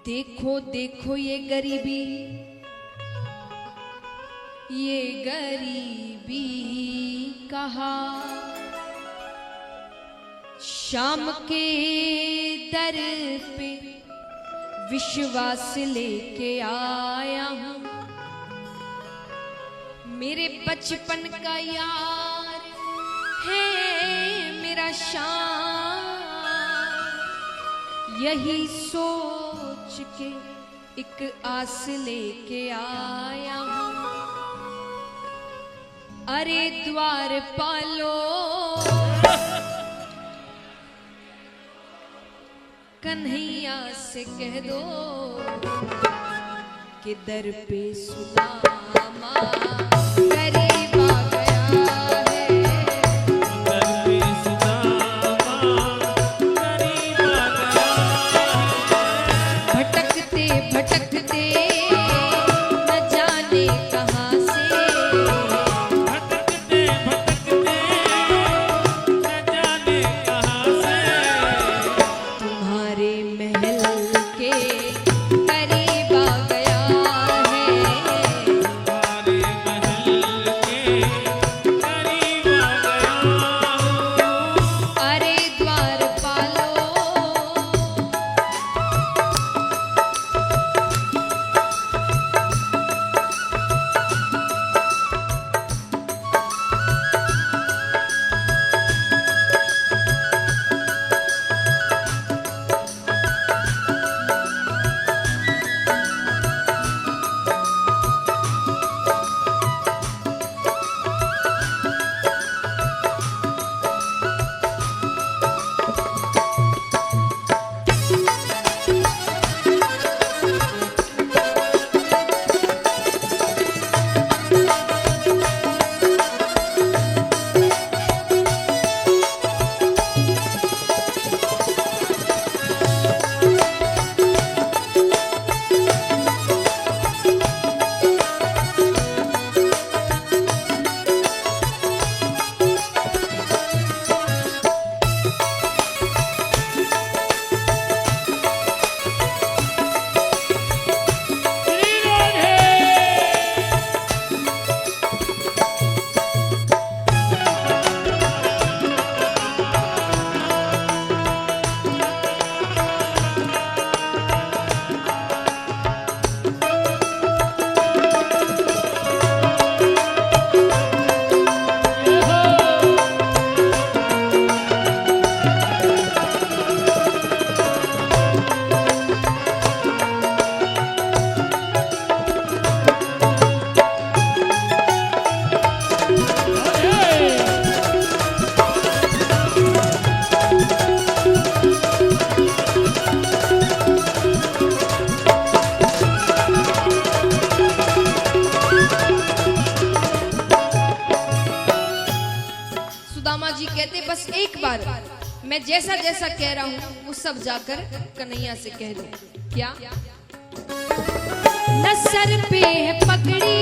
देखो देखो ये गरीबी कहा शाम के दर पे विश्वास लेके आया हूं। मेरे बचपन का यार है मेरा शान, यही सोच के एक आस लेके आया हूं। अरे द्वार पालो कन्हैया से कह दो कि दर पे सुदामा गरीब आ गया है। दर पे सुदामा गरीब आ गया है। भटकते भटकते न जाने कहां से, भटकते भटकते न जाने कहां से, तुम्हारे महल के करीब आ गया है। तुम्हारे महल के करीब आ गया हूं। अरे द्वार पालो सुदामा जी कहते बस एक बार मैं जैसा जैसा कह रहा हूं वो सब जाकर कन्हैया से कह दो। क्या न सर पे है पगड़ी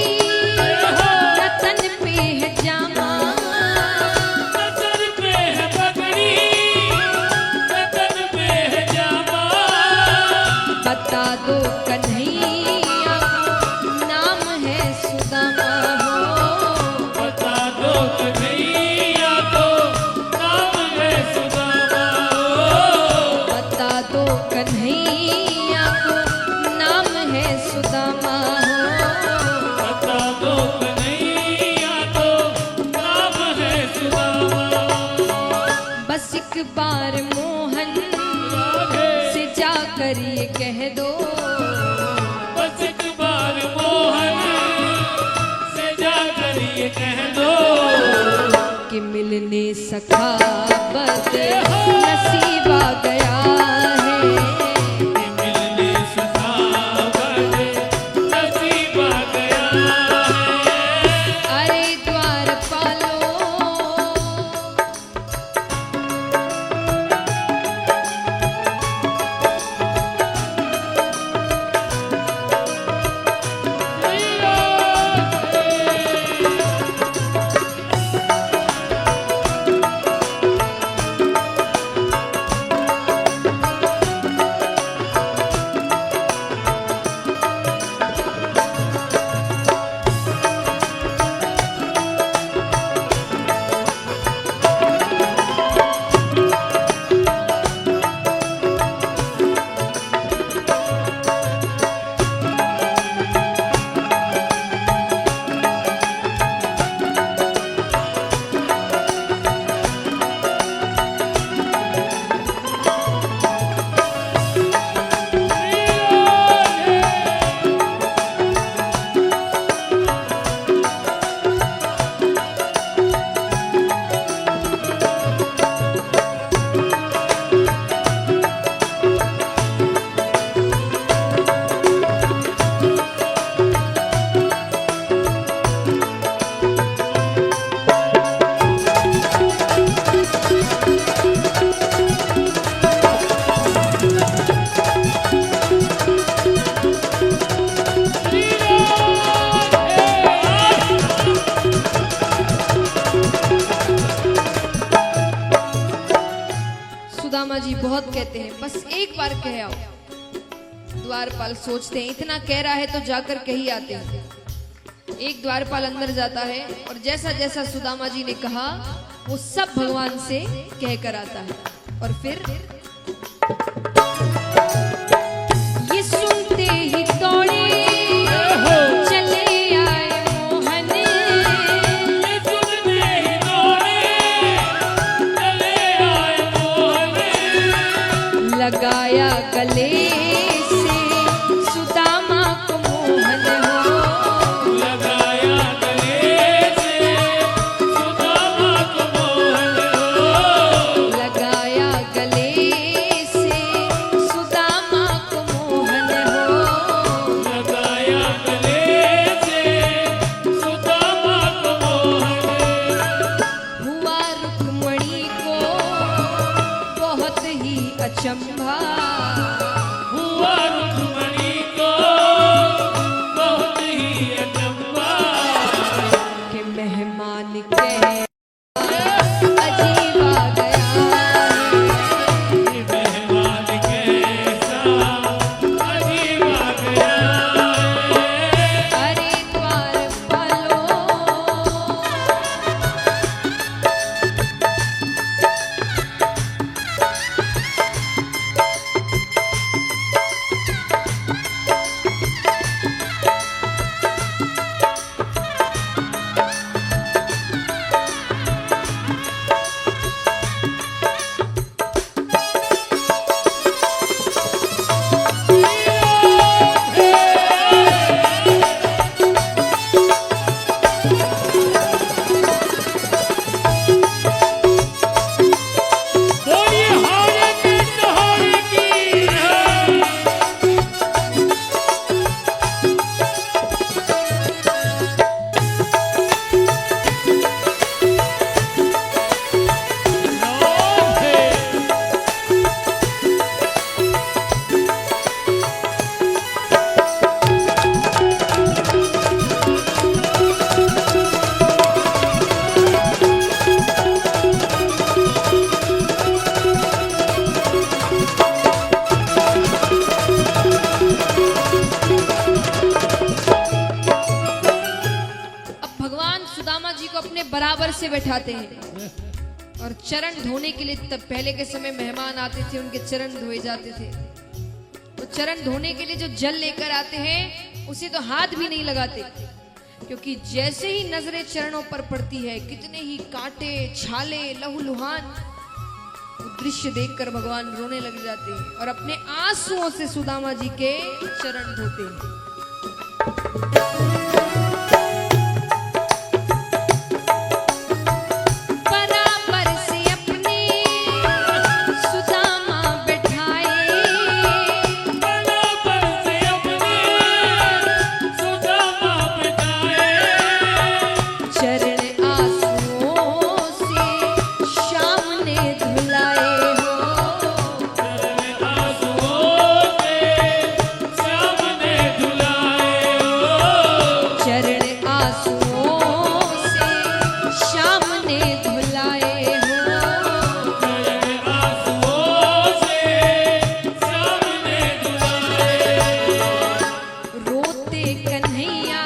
न तन पे है जामा, सर पे है पगड़ी तन पे है जामा, बता दो कन्हैया नाम है सुदामा हो। बता दो कन्हैया को नाम है सुदामा हो। बता दो कन्हैया को नाम है सुदामा हो। बता दो कन्हैया को नाम है सुदामा हो। बस एक बार मोहन से जाकर ये कह दो, बस एक बार मोहन से जाकर ये कह दो कि मिलने सखावत नसीब आ गया है। कि मिलने सखावत नसीब आ गया है। अरे द्वार पालो बस एक बार कह आओ। द्वारपाल सोचते हैं इतना कह रहा है तो जाकर कह ही आते हैं। एक द्वारपाल अंदर जाता है और जैसा जैसा सुदामा जी ने कहा वो सब भगवान से कह कर आता है। और फिर ये सुनते ही दौड़े चले आए मोहन, ये सुनते ही दौड़े चले आए मोहन, लगाया गले से सुदामा को मोहन हो, लगाया गले से सुदामा को मोहन हो, लगाया गले से सुदामा को मोहन हो, लगाया गले से सुदामा को मोहन। हुआ रुक्मणी को बहुत ही अचंभा, हुआ रुक्मणी को बहुत ही अचंभा, कि मेहमान कह अजीब आ गया है। ये मेहमान कैसा अजीब आ गया है। अरे द्वारपालो बोलिए हारे की सहारे की अब भगवान सुदामा जी को अपने बराबर से बैठाते हैं और चरण धोने के लिए, तब पहले के समय मेहमान आते थे उनके चरण धोए जाते थे, तो चरण धोने के लिए जो जल लेकर आते हैं उसे तो हाथ भी नहीं लगाते, क्योंकि जैसे ही नजरें चरणों पर पड़ती है कितने ही कांटे छाले लहूलुहान, वो दृश्य देखकर भगवान रोने लग जाते हैं और अपने आंसुओं से सुदामा जी के चरण धोते हैं। बराबर से अपने सुदामा बैठाए, बराबर से अपने सुदामा बिठाए, चरण आंसुओं से श्याम ने धुलाए हो, चरण आंसुओं से श्याम ने धुलाए हो, चरण आंसुओं से श्याम ने धुलाए हो। चरण आंसुओं से श्याम ने धुलाए। रोते कन्हैया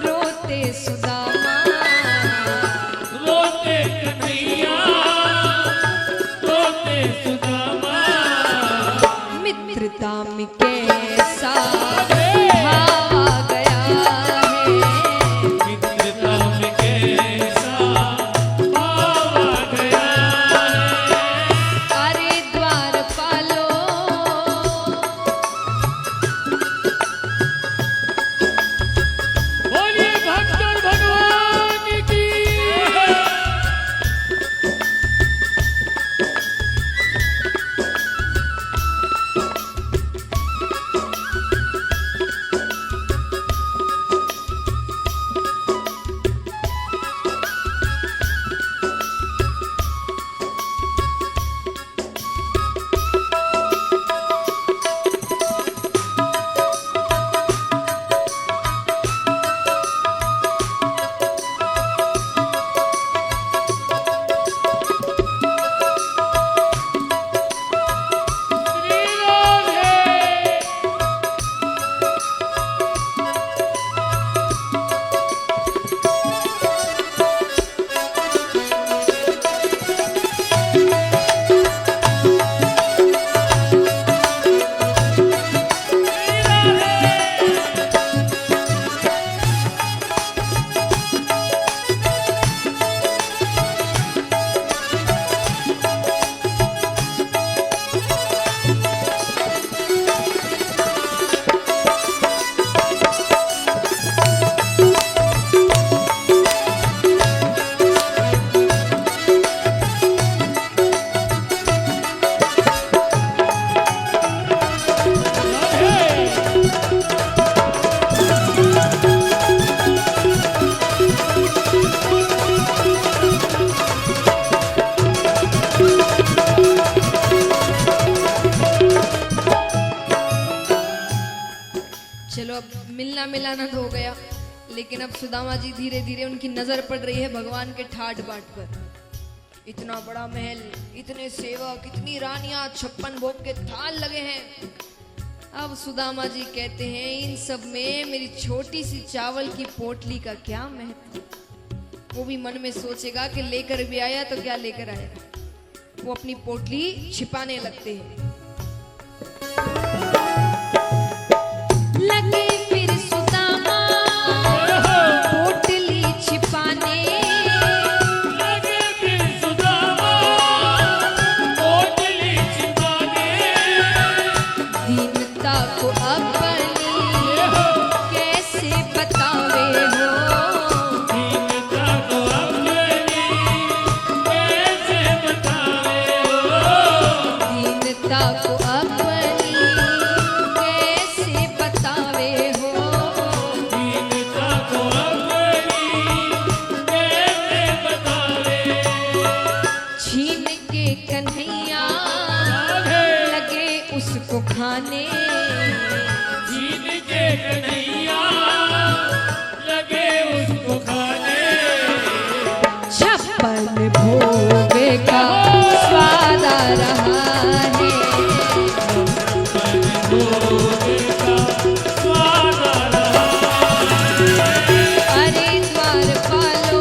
रोते सुदामा, रोते कन्हैया रोते सुदामा, मित्रता में कैसा भाव आ गया है। मित्रता में कैसा भाव आ गया है। अरे द्वारपालो बोलिए भक्तर भगवान की। अब मिलना मिलाना तो हो गया, लेकिन अब सुदामा जी धीरे धीरे उनकी नजर पड़ रही है भगवान के ठाट बाट पर। इतना बड़ा महल, इतने सेवक, इतनी रानियां, 56 भोग के थाल लगे हैं। अब सुदामा जी कहते हैं इन सब में मेरी छोटी सी चावल की पोटली का क्या महत्व। वो भी मन में सोचेगा कि लेकर भी आया तो क्या लेकर आया। वो अपनी पोटली छिपाने लगते हैं। लगे फिर सुदामा पोटली छिपाने, लगे फिर सुदामा पोटली छिपाने, दीनता को अपनी कैसे बतावे हो, दीनता को अपनी कैसे बतावे हो, दीनता को अपनी कैसे बतावे हो। दीनता को अपनी कैसे बतावे। छीन के कन्हैया लगे उसको खाने, छीन के कन्हैया लगे उसको खाने, 56 भोग का स्वाद आ रहा है। स्वाद आ रहा अरे द्वारपालो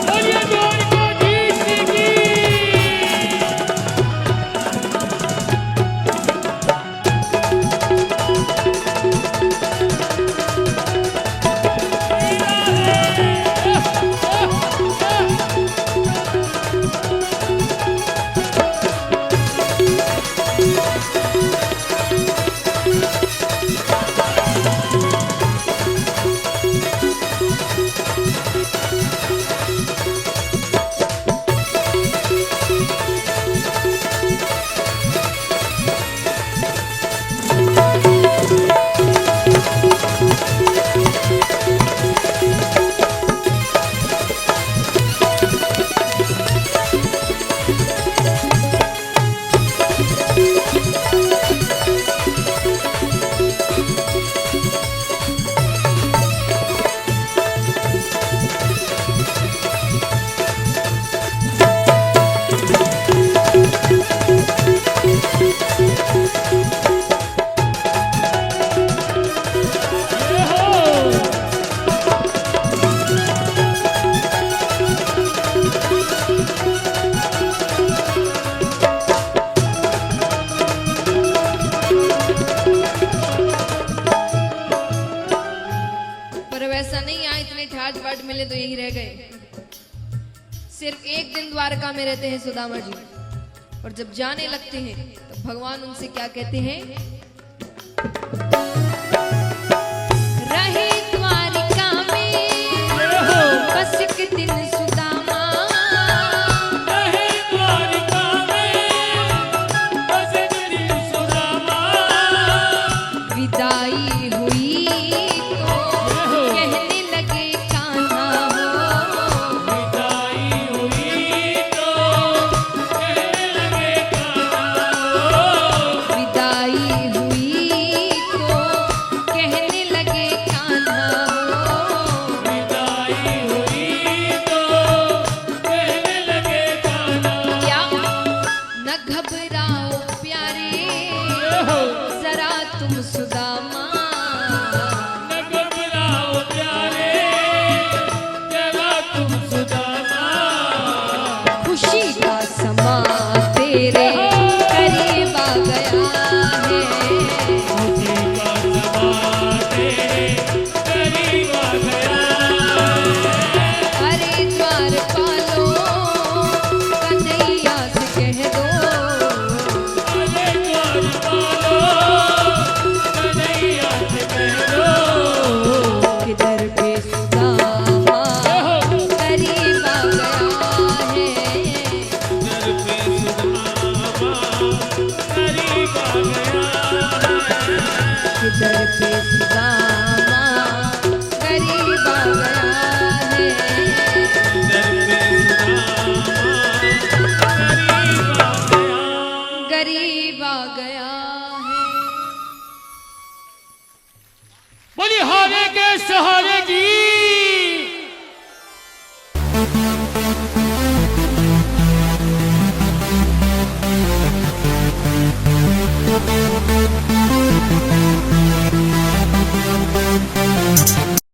बोलिए द्वारकाधीश की। पर वैसा नहीं, यहाँ इतने ठाट बाट मिले तो यही रह गए। सिर्फ एक दिन द्वारका में रहते हैं सुदामा जी, और जब जाने लगते हैं तो भगवान उनसे क्या कहते हैं, रहे द्वारिका में बस एक दिन सुदामा, रहे द्वारिका में बस एक दिन सुदामा, विदाई हुई तो कहने लगे कान्हा हो, विदाई हुई तो कहने लगे कान्हा हो, विदाई हुई तो कहने लगे कान्हा हो। विदाई हुई तो कहने लगे कान्हा। क्या न घबराओ प्यारे जरा तुम सुदामा, न घबराओ प्यारे जरा तुम सुदामा, खुशी का समा तेरे करीब आ गया है। खुशी का समा तेरे करीब आ गया है। अरे द्वारपालो कन्हैया से कह दो, अरे द्वारपालो कन्हैया से कह दो, किधर पे सुदामा करीब आ गया है। दर पे सुदामा करीब आ गया है। किधर पे सुदामा करीब आ गया है। दर पे सुदामा करीब आ गया है। बोली हारे के सहारे की